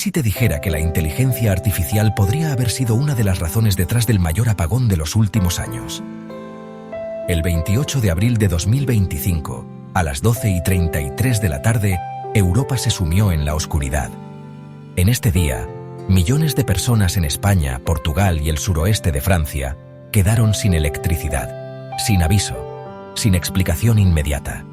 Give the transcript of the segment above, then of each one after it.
si te dijera que la inteligencia artificial podría haber sido una de las razones detrás del mayor apagón de los últimos años? El 28 de abril de 2025, a las 12:33 de la tarde, Europa se sumió en la oscuridad. En este día, millones de personas en España, Portugal y el suroeste de Francia quedaron sin electricidad, sin aviso, sin explicación inmediata.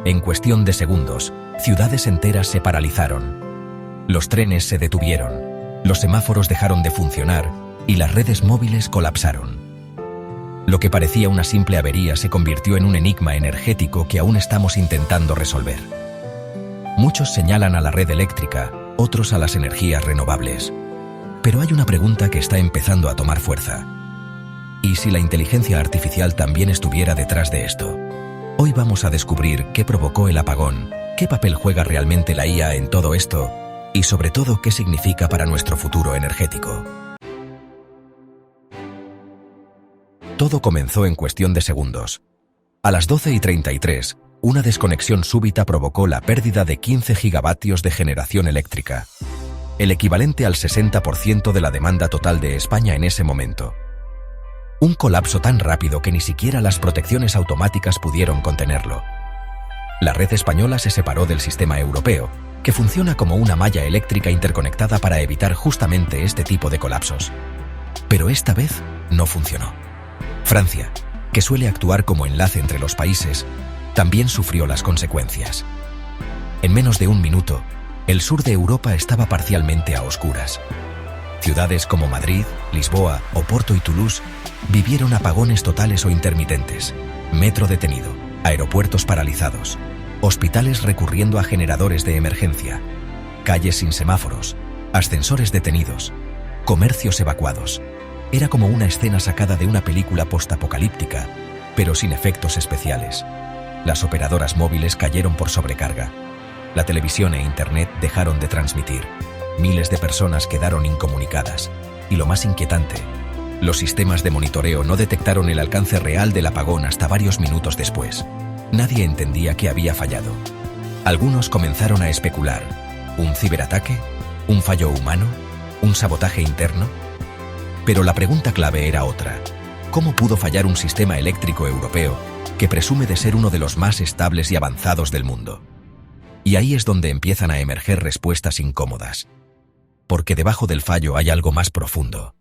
En cuestión de segundos, ciudades enteras se paralizaron. Los trenes se detuvieron, los semáforos dejaron de funcionar y las redes móviles colapsaron. Lo que parecía una simple avería se convirtió en un enigma energético que aún estamos intentando resolver. Muchos señalan a la red eléctrica, otros a las energías renovables. Pero hay una pregunta que está empezando a tomar fuerza. ¿Y si la inteligencia artificial también estuviera detrás de esto? Hoy vamos a descubrir qué provocó el apagón, qué papel juega realmente la IA en todo esto y sobre todo qué significa para nuestro futuro energético. Todo comenzó en cuestión de segundos. A las 12:33, una desconexión súbita provocó la pérdida de 15 gigavatios de generación eléctrica, el equivalente al 60% de la demanda total de España en ese momento. Un colapso tan rápido que ni siquiera las protecciones automáticas pudieron contenerlo. La red española se separó del sistema europeo, que funciona como una malla eléctrica interconectada para evitar justamente este tipo de colapsos. Pero esta vez no funcionó. Francia, que suele actuar como enlace entre los países, también sufrió las consecuencias. En menos de un minuto, el sur de Europa estaba parcialmente a oscuras. Ciudades como Madrid, Lisboa, Oporto y Toulouse vivieron apagones totales o intermitentes, metro detenido, aeropuertos paralizados, hospitales recurriendo a generadores de emergencia, calles sin semáforos, ascensores detenidos, comercios evacuados. Era como una escena sacada de una película postapocalíptica, pero sin efectos especiales. Las operadoras móviles cayeron por sobrecarga. La televisión e internet dejaron de transmitir. Miles de personas quedaron incomunicadas. Y lo más inquietante, los sistemas de monitoreo no detectaron el alcance real del apagón hasta varios minutos después. Nadie entendía qué había fallado. Algunos comenzaron a especular. ¿Un ciberataque? ¿Un fallo humano? ¿Un sabotaje interno? Pero la pregunta clave era otra. ¿Cómo pudo fallar un sistema eléctrico europeo que presume de ser uno de los más estables y avanzados del mundo? Y ahí es donde empiezan a emerger respuestas incómodas. Porque debajo del fallo hay algo más profundo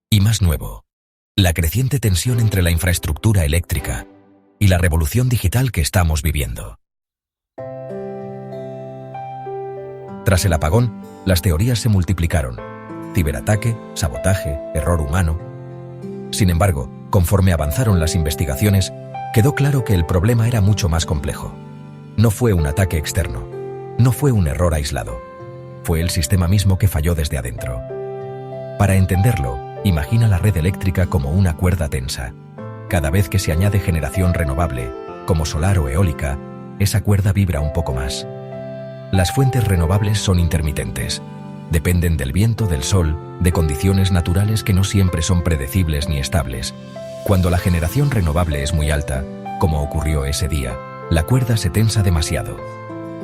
y más nuevo. La creciente tensión entre la infraestructura eléctrica y la revolución digital que estamos viviendo. Tras el apagón, las teorías se multiplicaron. Ciberataque, sabotaje, error humano. Sin embargo, conforme avanzaron las investigaciones, quedó claro que el problema era mucho más complejo. No fue un ataque externo, no fue un error aislado, fue el sistema mismo que falló desde adentro. Para entenderlo, imagina la red eléctrica como una cuerda tensa. Cada vez que se añade generación renovable, como solar o eólica, esa cuerda vibra un poco más. Las fuentes renovables son intermitentes. Dependen del viento, del sol, de condiciones naturales que no siempre son predecibles ni estables. Cuando la generación renovable es muy alta, como ocurrió ese día, la cuerda se tensa demasiado.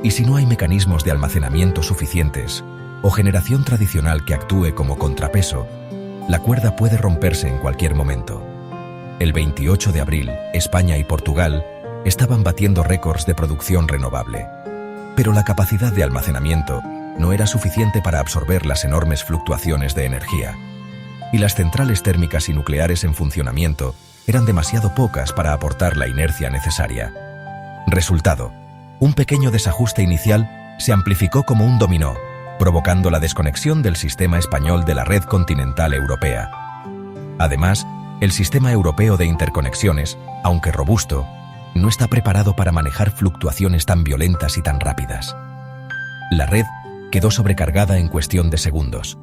Y si no hay mecanismos de almacenamiento suficientes, o generación tradicional que actúe como contrapeso, la cuerda puede romperse en cualquier momento. El 28 de abril, España y Portugal estaban batiendo récords de producción renovable. Pero la capacidad de almacenamiento no era suficiente para absorber las enormes fluctuaciones de energía. Y las centrales térmicas y nucleares en funcionamiento eran demasiado pocas para aportar la inercia necesaria. Resultado: un pequeño desajuste inicial se amplificó como un dominó, provocando la desconexión del sistema español de la red continental europea. Además, el sistema europeo de interconexiones, aunque robusto, no está preparado para manejar fluctuaciones tan violentas y tan rápidas. La red quedó sobrecargada en cuestión de segundos.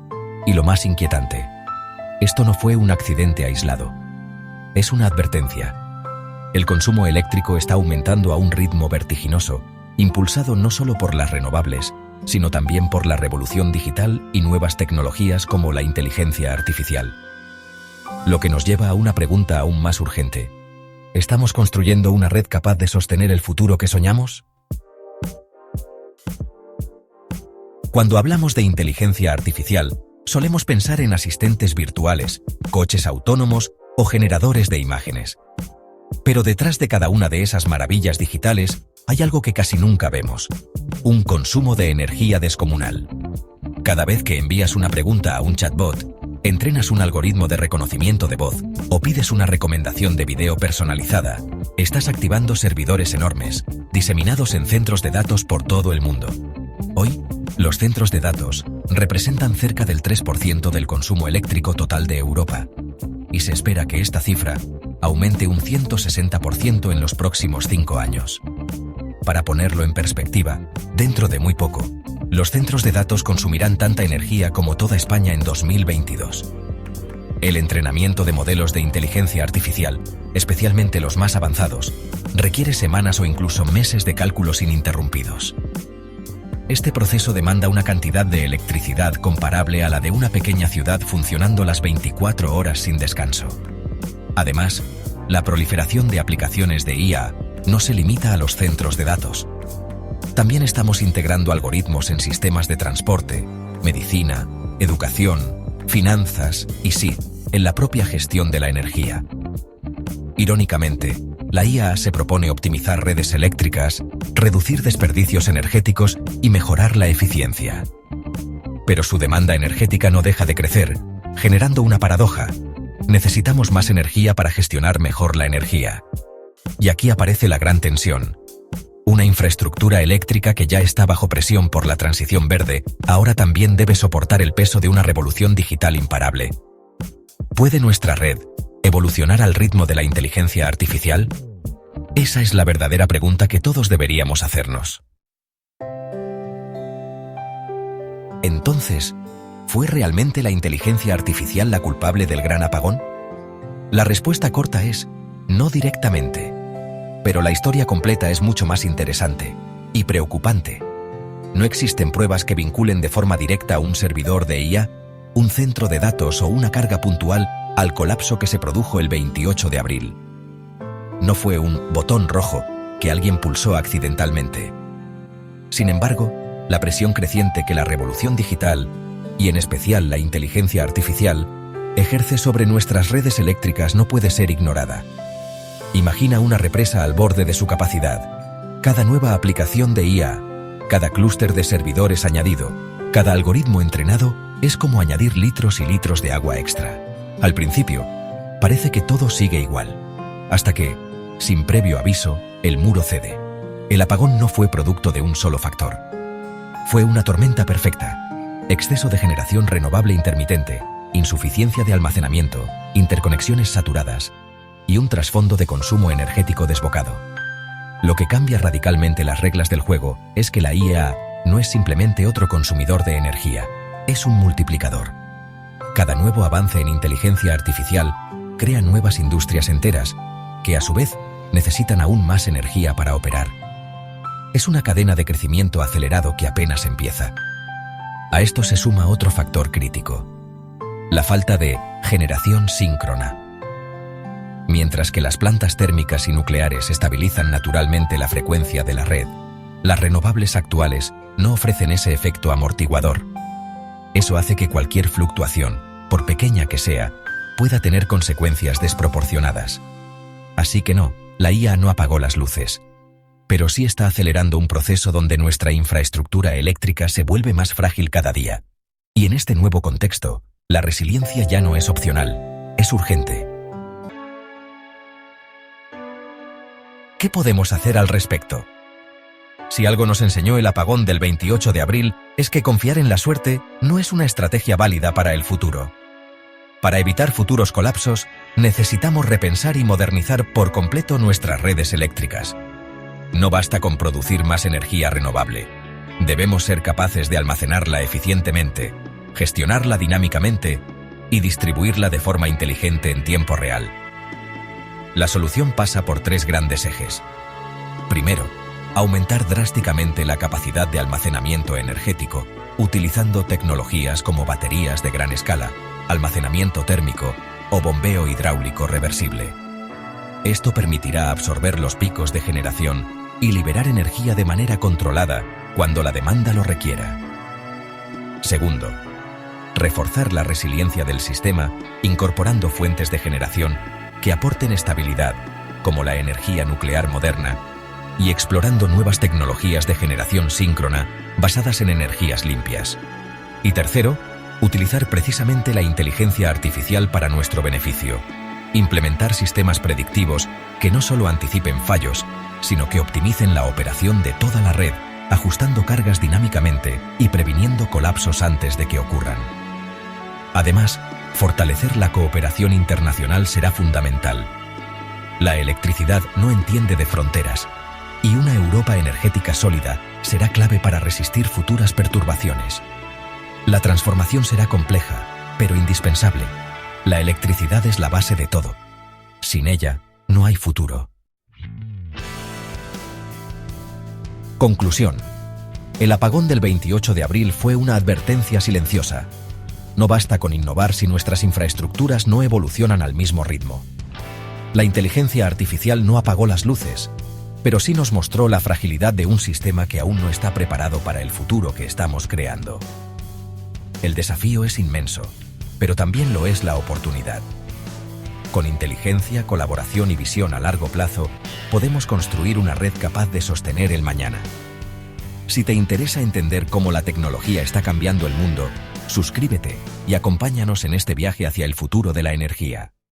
Y lo más inquietante, esto no fue un accidente aislado. Es una advertencia. El consumo eléctrico está aumentando a un ritmo vertiginoso, impulsado no solo por las renovables, sino también por la revolución digital y nuevas tecnologías como la inteligencia artificial. Lo que nos lleva a una pregunta aún más urgente. ¿Estamos construyendo una red capaz de sostener el futuro que soñamos? Cuando hablamos de inteligencia artificial, solemos pensar en asistentes virtuales, coches autónomos o generadores de imágenes. Pero detrás de cada una de esas maravillas digitales hay algo que casi nunca vemos: un consumo de energía descomunal. Cada vez que envías una pregunta a un chatbot, entrenas un algoritmo de reconocimiento de voz o pides una recomendación de video personalizada, estás activando servidores enormes, diseminados en centros de datos por todo el mundo. Hoy, los centros de datos representan cerca del 3% del consumo eléctrico total de Europa, y se espera que esta cifra aumente un 160% en los próximos 5 años. Para ponerlo en perspectiva, dentro de muy poco, los centros de datos consumirán tanta energía como toda España en 2022. El entrenamiento de modelos de inteligencia artificial, especialmente los más avanzados, requiere semanas o incluso meses de cálculos ininterrumpidos. Este proceso demanda una cantidad de electricidad comparable a la de una pequeña ciudad funcionando las 24 horas sin descanso. Además, la proliferación de aplicaciones de IA no se limita a los centros de datos. También estamos integrando algoritmos en sistemas de transporte, medicina, educación, finanzas y sí, en la propia gestión de la energía. Irónicamente, la IA se propone optimizar redes eléctricas, reducir desperdicios energéticos y mejorar la eficiencia. Pero su demanda energética no deja de crecer, generando una paradoja: necesitamos más energía para gestionar mejor la energía. Y aquí aparece la gran tensión. Una infraestructura eléctrica que ya está bajo presión por la transición verde, ahora también debe soportar el peso de una revolución digital imparable. ¿Puede nuestra red evolucionar al ritmo de la inteligencia artificial? Esa es la verdadera pregunta que todos deberíamos hacernos. Entonces, ¿fue realmente la inteligencia artificial la culpable del gran apagón? La respuesta corta es: no directamente. Pero la historia completa es mucho más interesante y preocupante. No existen pruebas que vinculen de forma directa a un servidor de IA, un centro de datos o una carga puntual al colapso que se produjo el 28 de abril. No fue un botón rojo que alguien pulsó accidentalmente. Sin embargo, la presión creciente que la revolución digital, y en especial la inteligencia artificial, ejerce sobre nuestras redes eléctricas no puede ser ignorada. Imagina una represa al borde de su capacidad. Cada nueva aplicación de IA, cada clúster de servidores añadido, cada algoritmo entrenado es como añadir litros y litros de agua extra. Al principio, parece que todo sigue igual, hasta que, sin previo aviso, el muro cede. El apagón no fue producto de un solo factor. Fue una tormenta perfecta: exceso de generación renovable intermitente, insuficiencia de almacenamiento, interconexiones saturadas y un trasfondo de consumo energético desbocado. Lo que cambia radicalmente las reglas del juego es que la IA no es simplemente otro consumidor de energía, es un multiplicador. Cada nuevo avance en inteligencia artificial crea nuevas industrias enteras que, a su vez, necesitan aún más energía para operar. Es una cadena de crecimiento acelerado que apenas empieza. A esto se suma otro factor crítico: la falta de generación síncrona. Mientras que las plantas térmicas y nucleares estabilizan naturalmente la frecuencia de la red, las renovables actuales no ofrecen ese efecto amortiguador. Eso hace que cualquier fluctuación, por pequeña que sea, pueda tener consecuencias desproporcionadas. Así que no, la IA no apagó las luces, pero sí está acelerando un proceso donde nuestra infraestructura eléctrica se vuelve más frágil cada día. Y en este nuevo contexto, la resiliencia ya no es opcional, es urgente. ¿Qué podemos hacer al respecto? Si algo nos enseñó el apagón del 28 de abril, es que confiar en la suerte no es una estrategia válida para el futuro. Para evitar futuros colapsos, necesitamos repensar y modernizar por completo nuestras redes eléctricas. No basta con producir más energía renovable. Debemos ser capaces de almacenarla eficientemente, gestionarla dinámicamente y distribuirla de forma inteligente en tiempo real. La solución pasa por 3 grandes ejes. Primero, aumentar drásticamente la capacidad de almacenamiento energético, utilizando tecnologías como baterías de gran escala, almacenamiento térmico o bombeo hidráulico reversible. Esto permitirá absorber los picos de generación y liberar energía de manera controlada cuando la demanda lo requiera. Segundo, reforzar la resiliencia del sistema incorporando fuentes de generación que aporten estabilidad, como la energía nuclear moderna, y explorando nuevas tecnologías de generación síncrona basadas en energías limpias. Y tercero, utilizar precisamente la inteligencia artificial para nuestro beneficio. Implementar sistemas predictivos que no solo anticipen fallos, sino que optimicen la operación de toda la red, ajustando cargas dinámicamente y previniendo colapsos antes de que ocurran. Además, fortalecer la cooperación internacional será fundamental. La electricidad no entiende de fronteras, y una Europa energética sólida será clave para resistir futuras perturbaciones. La transformación será compleja, pero indispensable. La electricidad es la base de todo. Sin ella, no hay futuro. Conclusión. El apagón del 28 de abril fue una advertencia silenciosa. No basta con innovar si nuestras infraestructuras no evolucionan al mismo ritmo. La inteligencia artificial no apagó las luces, pero sí nos mostró la fragilidad de un sistema que aún no está preparado para el futuro que estamos creando. El desafío es inmenso, pero también lo es la oportunidad. Con inteligencia, colaboración y visión a largo plazo, podemos construir una red capaz de sostener el mañana. Si te interesa entender cómo la tecnología está cambiando el mundo, suscríbete y acompáñanos en este viaje hacia el futuro de la energía.